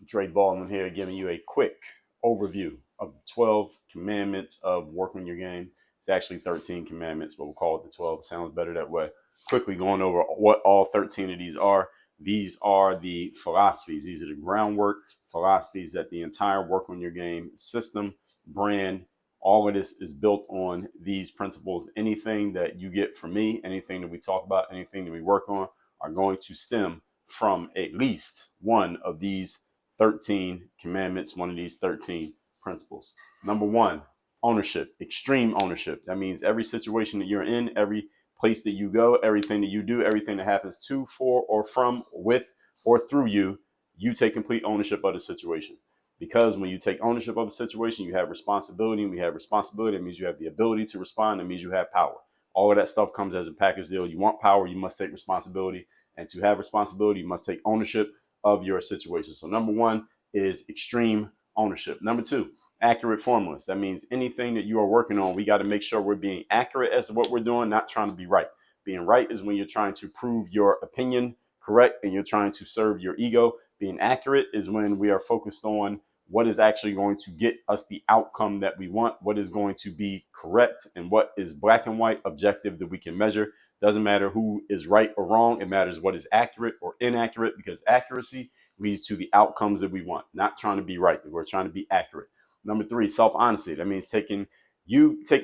Dre Baldwin here, giving you a quick overview of the 12 commandments of working your game. It's actually 13 commandments, but we'll call it the 12. It sounds better that way. Quickly going over what all 13 of these are. These are the philosophies. These are the groundwork philosophies that the entire work on your game system, brand, all of this is built on these principles. Anything that you get from me, anything that we talk about, anything that we work on are going to stem from at least one of these 13 commandments, one of these 13 principles. Number one, ownership, extreme ownership. That means every situation that you're in, every place that you go, everything that you do, everything that happens to, for, or from, with, or through you, you take complete ownership of the situation. Because when you take ownership of a situation, you have responsibility. And we have responsibility. It means you have the ability to respond. It means you have power. All of that stuff comes as a package deal. You want power, you must take responsibility. And to have responsibility, you must take ownership of your situation. So number one is extreme ownership. Number two, accurate formulas. That means anything that you are working on, we got to make sure we're being accurate as to what we're doing, not trying to be right. Being right is when you're trying to prove your opinion correct and you're trying to serve your ego. Being accurate is when we are focused on what is actually going to get us the outcome that we want, what is going to be correct, and what is black and white objective that we can measure. Doesn't matter who is right or wrong. It matters what is accurate or inaccurate, because accuracy leads to the outcomes that we want, not trying to be right. We're trying to be accurate. Number three, self-honesty. That means taking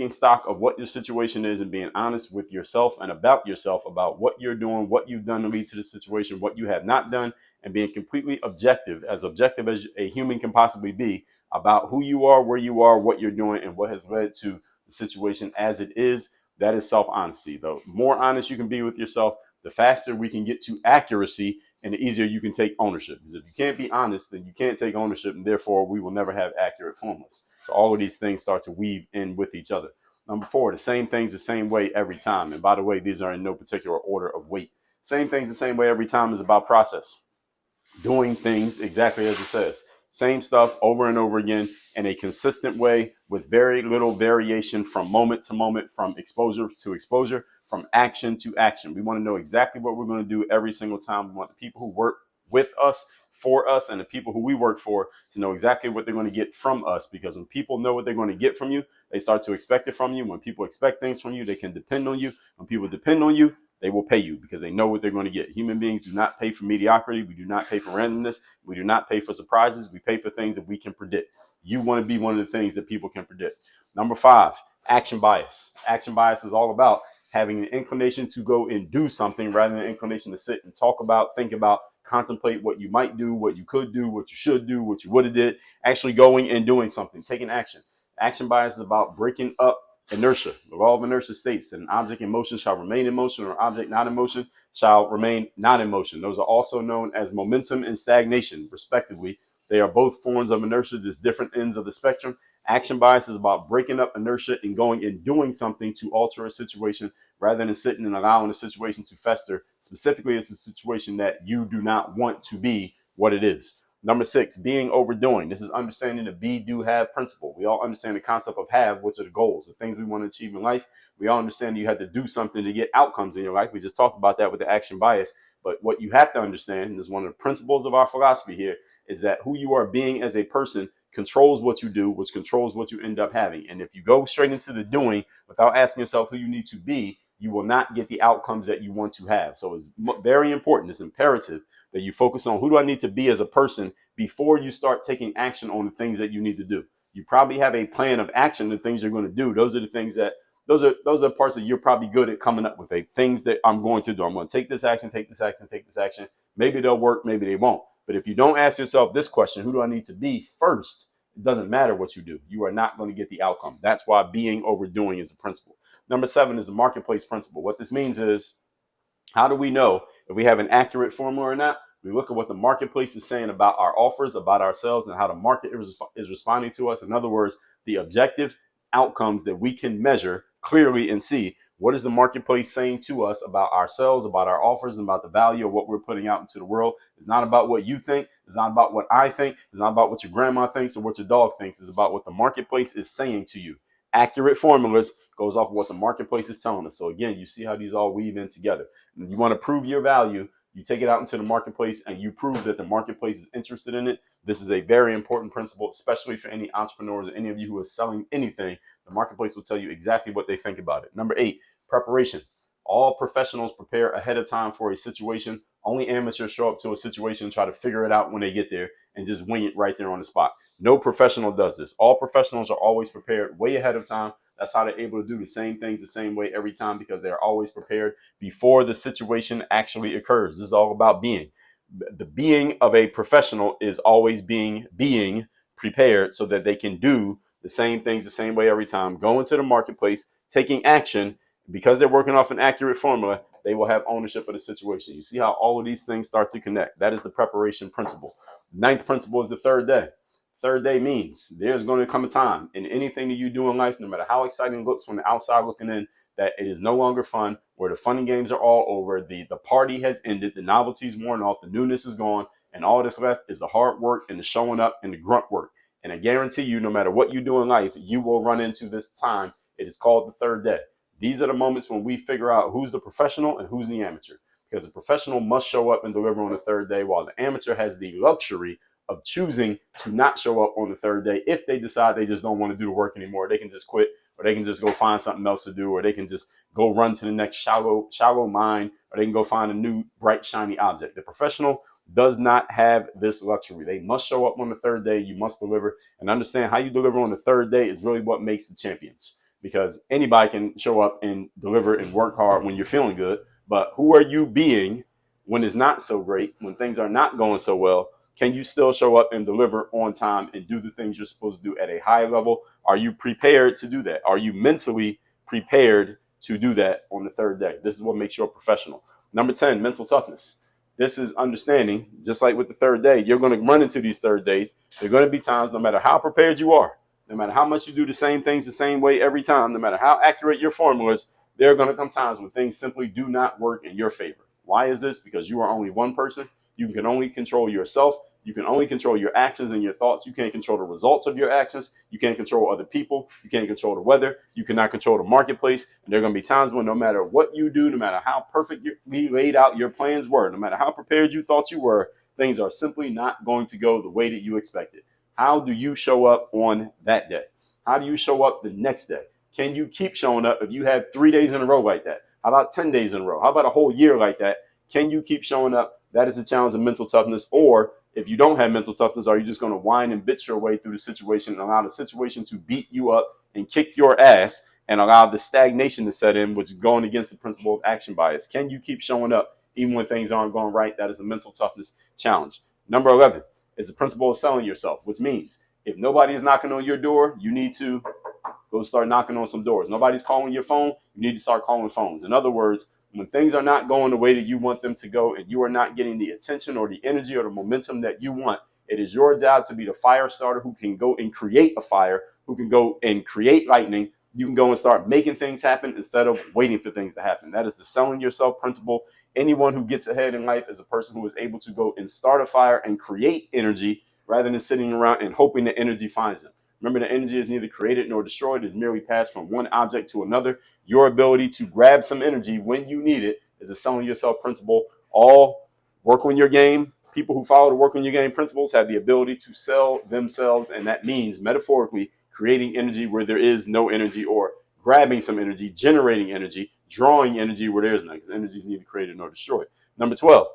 stock of what your situation is and being honest with yourself and about yourself, about what you're doing, what you've done to lead to the situation, what you have not done, and being completely objective as a human can possibly be about who you are, where you are, what you're doing, and what has led to the situation as it is. That is self-honesty. The more honest you can be with yourself, the faster we can get to accuracy and the easier you can take ownership. Because if you can't be honest, then you can't take ownership, and therefore we will never have accurate formulas. So all of these things start to weave in with each other. Number four, the same things the same way every time. And by the way, these are in no particular order of weight. Same things the same way every time is about process. Doing things exactly as it says. Same stuff over and over again in a consistent way with very little variation from moment to moment, from exposure to exposure, from action to action. We want to know exactly what we're going to do every single time. We want the people who work with us, for us, and the people who we work for to know exactly what they're going to get from us. Because when people know what they're going to get from you, they start to expect it from you. When people expect things from you, they can depend on you. When people depend on you, they will pay you because they know what they're going to get. Human beings do not pay for mediocrity. We do not pay for randomness. We do not pay for surprises. We pay for things that we can predict. You want to be one of the things that people can predict. Number five, action bias. Action bias is all about having an inclination to go and do something rather than an inclination to sit and talk about, think about, contemplate what you might do, what you could do, what you should do, what you would have did. Actually going and doing something, taking action. Action bias is about breaking up inertia. The law of inertia states that an object in motion shall remain in motion, or an object not in motion shall remain not in motion. Those are also known as momentum and stagnation, respectively. They are both forms of inertia, just different ends of the spectrum. Action bias is about breaking up inertia and going and doing something to alter a situation rather than sitting and allowing the situation to fester. Specifically, it's a situation that you do not want to be what it is. Number six, being overdoing. This is understanding the be, do, have principle. We all understand the concept of have, which are the goals, the things we want to achieve in life. We all understand you have to do something to get outcomes in your life. We just talked about that with the action bias. But what you have to understand, and this is one of the principles of our philosophy here, is that who you are being as a person controls what you do, which controls what you end up having. And if you go straight into the doing without asking yourself who you need to be, you will not get the outcomes that you want to have. So it's very important, it's imperative that you focus on who do I need to be as a person before you start taking action on the things that you need to do. You probably have a plan of action, the things you're going to do. Those are the things that those are parts that you're probably good at coming up with. Things that I'm going to do. I'm going to take this action, take this action, take this action. Maybe they'll work, maybe they won't. But if you don't ask yourself this question, who do I need to be first? It doesn't matter what you do. You are not going to get the outcome. That's why being overdoing is the principle. Number seven is the marketplace principle. What this means is, how do we know if we have an accurate formula or not? We look at what the marketplace is saying about our offers, about ourselves, and how the market is responding to us. In other words, the objective outcomes that we can measure clearly and see. What is the marketplace saying to us about ourselves, about our offers, and about the value of what we're putting out into the world? It's not about what you think. It's not about what I think. It's not about what your grandma thinks or what your dog thinks. It's about what the marketplace is saying to you. Accurate formulas goes off of what the marketplace is telling us. So again, you see how these all weave in together. And you want to prove your value. You take it out into the marketplace and you prove that the marketplace is interested in it. This is a very important principle, especially for any entrepreneurs or any of you who are selling anything. The marketplace will tell you exactly what they think about it. Number 8, preparation. All professionals prepare ahead of time for a situation. Only amateurs show up to a situation and try to figure it out when they get there and just wing it right there on the spot. No professional does this. All professionals are always prepared way ahead of time. That's how they're able to do the same things the same way every time, because they're always prepared before the situation actually occurs. This is all about being. The being of a professional is always being prepared so that they can do the same things the same way every time. Go into the marketplace, taking action. Because they're working off an accurate formula, they will have ownership of the situation. You see how all of these things start to connect. That is the preparation principle. 9th principle is the third day. Third day means there's going to come a time in anything that you do in life, no matter how exciting it looks from the outside looking in, that it is no longer fun, where the fun and games are all over, the party has ended, the novelty's worn off, the newness is gone, and all that's left is the hard work and the showing up and the grunt work. And I guarantee you, no matter what you do in life, you will run into this time. It is called the third day. These are the moments when we figure out who's the professional and who's the amateur, because the professional must show up and deliver on the third day, while the amateur has the luxury of choosing to not show up on the third day. If they decide they just don't want to do the work anymore, they can just quit, or they can just go find something else to do, or they can just go run to the next shallow mine, or they can go find a new bright, shiny object. The professional does not have this luxury. They must show up on the third day. You must deliver, and understand how you deliver on the third day is really what makes the champions, because anybody can show up and deliver and work hard when you're feeling good. But who are you being when it's not so great, when things are not going so well? Can you still show up and deliver on time and do the things you're supposed to do at a high level? Are you prepared to do that? Are you mentally prepared to do that on the third day? This is what makes you a professional. Number 10, mental toughness. This is understanding, just like with the third day, you're going to run into these third days. There are going to be times, no matter how prepared you are, no matter how much you do the same things the same way every time, no matter how accurate your formulas, there are going to come times when things simply do not work in your favor. Why is this? Because you are only one person. You can only control yourself. You can only control your actions and your thoughts. You can't control the results of your actions. You can't control other people. You can't control the weather. You cannot control the marketplace. And there are going to be times when no matter what you do, no matter how perfectly laid out your plans were, no matter how prepared you thought you were, things are simply not going to go the way that you expected. How do you show up on that day? How do you show up the next day? Can you keep showing up if you have 3 days in a row like that? How about 10 days in a row? How about a whole year like that? Can you keep showing up? That is the challenge of mental toughness. Or if you don't have mental toughness, are you just going to whine and bitch your way through the situation and allow the situation to beat you up and kick your ass and allow the stagnation to set in, which is going against the principle of action bias? Can you keep showing up even when things aren't going right? That is a mental toughness challenge. Number 11 is the principle of selling yourself, which means if nobody is knocking on your door, you need to go start knocking on some doors. Nobody's calling your phone, you need to start calling phones. In other words, when things are not going the way that you want them to go and you are not getting the attention or the energy or the momentum that you want, it is your job to be the fire starter who can go and create a fire, who can go and create lightning. You can go and start making things happen instead of waiting for things to happen. That is the selling yourself principle. Anyone who gets ahead in life is a person who is able to go and start a fire and create energy rather than sitting around and hoping the energy finds them. Remember, the energy is neither created nor destroyed. It is merely passed from one object to another. Your ability to grab some energy when you need it is a selling yourself principle. All work on your game. People who follow the work on your game principles have the ability to sell themselves. And that means metaphorically creating energy where there is no energy, or grabbing some energy, generating energy, drawing energy where there is none, because energy is neither created nor destroyed. Number 12,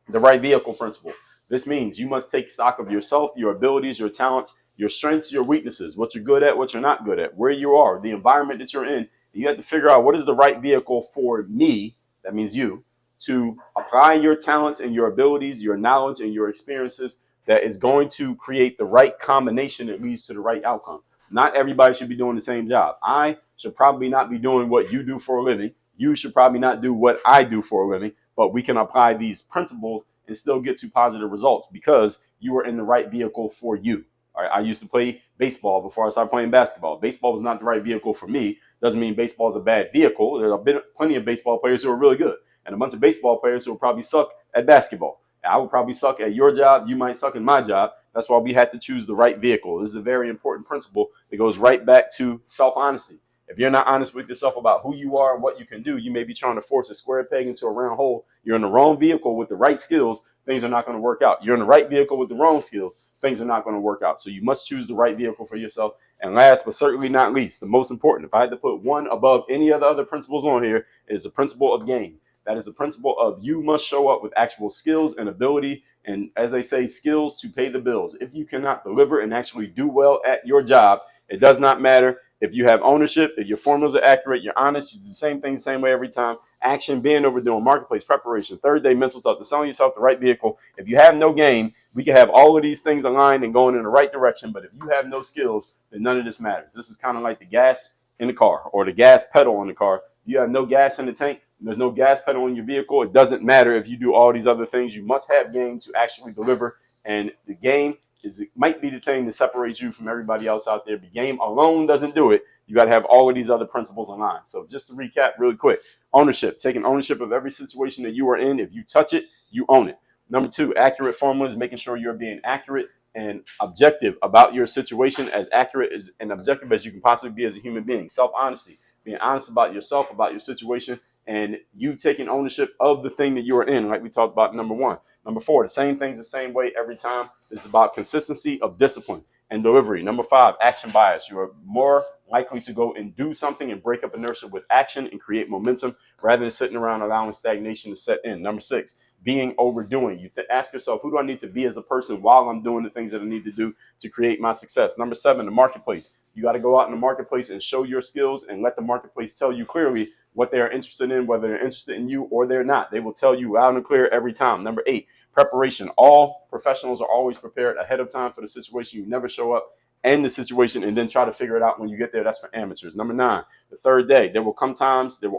the right vehicle principle. This means you must take stock of yourself, your abilities, your talents, your strengths, your weaknesses, what you're good at, what you're not good at, where you are, the environment that you're in. You have to figure out what is the right vehicle for me, that means you, to apply your talents and your abilities, your knowledge and your experiences that is going to create the right combination that leads to the right outcome. Not everybody should be doing the same job. I should probably not be doing what you do for a living. You should probably not do what I do for a living, but we can apply these principles and still get to positive results because you are in the right vehicle for you. All right, I used to play baseball before I started playing basketball. Baseball was not the right vehicle for me. Doesn't mean baseball is a bad vehicle. There are plenty of baseball players who are really good, and a bunch of baseball players who will probably suck at basketball. And I would probably suck at your job. You might suck at my job. That's why we had to choose the right vehicle. This is a very important principle that goes right back to self-honesty. If you're not honest with yourself about who you are and what you can do, you may be trying to force a square peg into a round hole. You're in the wrong vehicle with the right skills, things are not going to work out. You're in the right vehicle with the wrong skills, things are not going to work out. So you must choose the right vehicle for yourself. And last but certainly not least, the most important, if I had to put one above any of the other principles on here, is the principle of game. That is the principle of you must show up with actual skills and ability. And as they say, skills to pay the bills. If you cannot deliver and actually do well at your job, it does not matter if you have ownership, if your formulas are accurate, you're honest, you do the same thing the same way every time. Action, being overdoing, marketplace, preparation, third day mental stuff, selling yourself the right vehicle. If you have no game, we can have all of these things aligned and going in the right direction. But if you have no skills, then none of this matters. This is kind of like the gas in the car or the gas pedal in the car. If you have no gas in the tank, there's no gas pedal in your vehicle. It doesn't matter if you do all these other things. You must have game to actually deliver. And the game it might be the thing that separates you from everybody else out there. The game alone doesn't do it. You got to have all of these other principles in line. So just to recap really quick, ownership, taking ownership of every situation that you are in. If you touch it, you own it. Number two, accurate formulas, making sure you're being accurate and objective about your situation, as accurate as and objective as you can possibly be as a human being. Self-honesty, being honest about yourself, about your situation, and you taking ownership of the thing that you are in, like we talked about number one. Number four, the same things the same way every time. It's about consistency of discipline and delivery. Number five, action bias. You are more likely to go and do something and break up inertia with action and create momentum rather than sitting around allowing stagnation to set in. Number six, being overdoing. You ask yourself, who do I need to be as a person while I'm doing the things that I need to do to create my success? Number seven, the marketplace. You got to go out in the marketplace and show your skills and let the marketplace tell you clearly what they're interested in, whether they're interested in you or they're not. They will tell you loud and clear every time. Number eight, preparation. All professionals are always prepared ahead of time for the situation. You never show up in the situation and then try to figure it out when you get there. That's for amateurs. Number nine, the third day. There will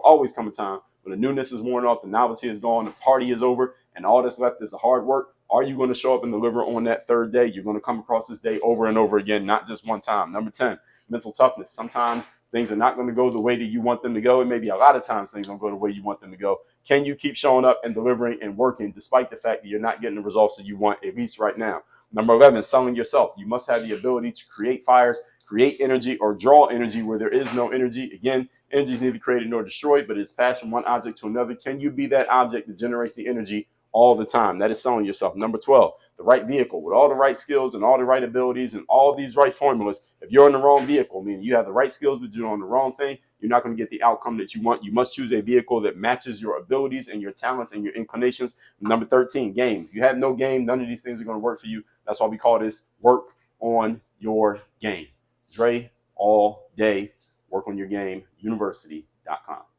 always come a time when the newness is worn off, the novelty is gone, the party is over, and all that's left is the hard work. Are you going to show up and deliver on that third day? You're going to come across this day over and over again, not just one time. Number 10, mental toughness. Sometimes things are not going to go the way that you want them to go, and maybe a lot of times things don't go the way you want them to go. Can you keep showing up and delivering and working despite the fact that you're not getting the results that you want, at least right now? Number 11, selling yourself. You must have the ability to create fires, create energy, or draw energy where there is no energy. Again, energy is neither created nor destroyed, but it's passed from one object to another. Can you be that object that generates the energy all the time? That is selling yourself. Number 12, the right vehicle with all the right skills and all the right abilities and all these right formulas. If you're in the wrong vehicle, meaning you have the right skills, but you're on the wrong thing, you're not going to get the outcome that you want. You must choose a vehicle that matches your abilities and your talents and your inclinations. Number 13, game. If you have no game, none of these things are going to work for you. That's why we call this work on your game. Dre, all day, work on your game, university.com.